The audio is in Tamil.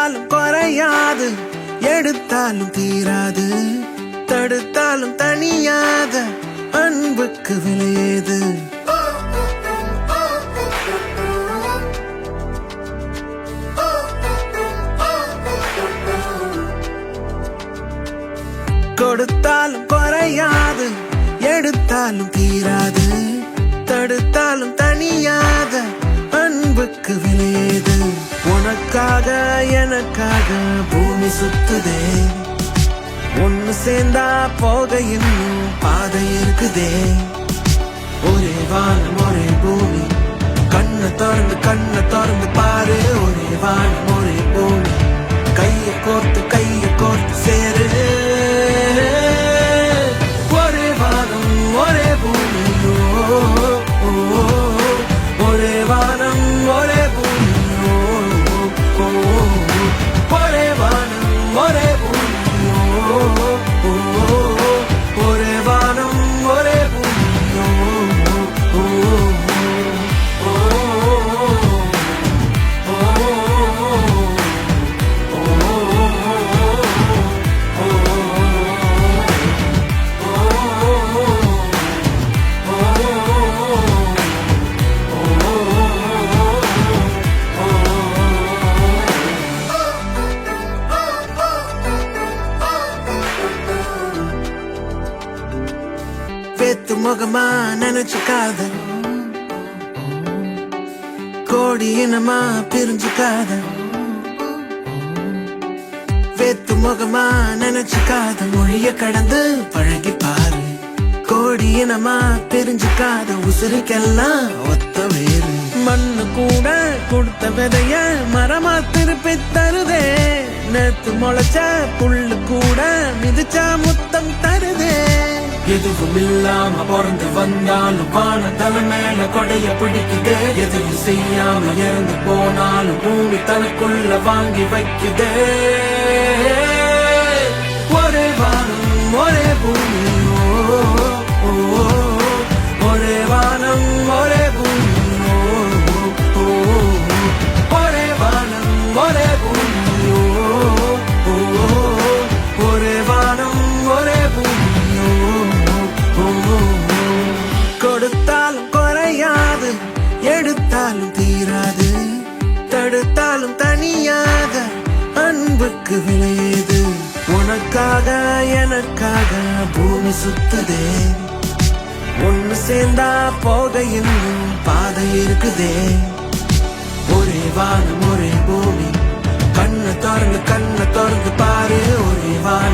கொடுத்தாலும் குறையாது, எடுத்தாலும் தீராது, தடுத்தாலும் தனியாத அன்புக்கு விலையேது. கொடுத்தாலும் குறையாது, எடுத்தாலும் தீராது, தடுத்தாலும் தனியாத அன்புக்கு விலையேது. உனக்காக எனக்காக பூமி சுத்துதே, ஒன்னு சேர்ந்தா போக இன்னும் பாதை இருக்குதே. ஒரே வானம் ஒரே பூமி, கண்ணை திறந்து பாரு. ஒரே வானம் ஒரே பூமி, கைய கோர்த்து சேரு. ஒரே வானம் ஒரே பூமி, ஒரே வானம் ஒரே பூமி, ஒரே வானம் ஒரே பூமி, ஒரே வானம் ஒரே பூமி. பேத்து முகமா நினைச்சுக்காத, கோடி இனமா பிரிஞ்சுக்காத. பேத்து முகமா நினைச்சுக்காத, மொழிய கடந்து பழகி பாரு. கோடி இனமா பிரிஞ்சுக்காத, உசுருக்கெல்லாம் ஒத்த வேறு. மண்ணு கூட கொடுத்த விதைய மரமா திருப்பி தருதே. நேத்து முளைச்ச புல்லு கூட மிதிச்சா முத்தம் தருதே. எதுவும் இல்லாம பிறந்து வந்தாலும் வான தலை மேல கொடைய பிடிக்குதே. எதுவும் செய்யாம இறந்து போனாலும் பூமி தனக்குள்ள வாங்கி வைக்குதே. ஒரே வானம் ஒரே பூமி, ஒரே வானம் ஒரே பூமி, ஒரே வானம் ஒரே பூமி, ஒரே வானம் ஒரே பூமி. கொடுத்தாலும் குறையாது, எடுத்தாலும் தீராது, தடுத்தாலும் தனியாத அன்புக்கு விலையேது. உனக்காக எனக்காக பூமி சுத்துதே, ஒன்னு சேர்ந்தா போக இன்னும் பாதை இருக்குதே. ஒரே வானம் ஒரே பூமி, கண்ணை திறந்து பாரு. ஒரே வானம்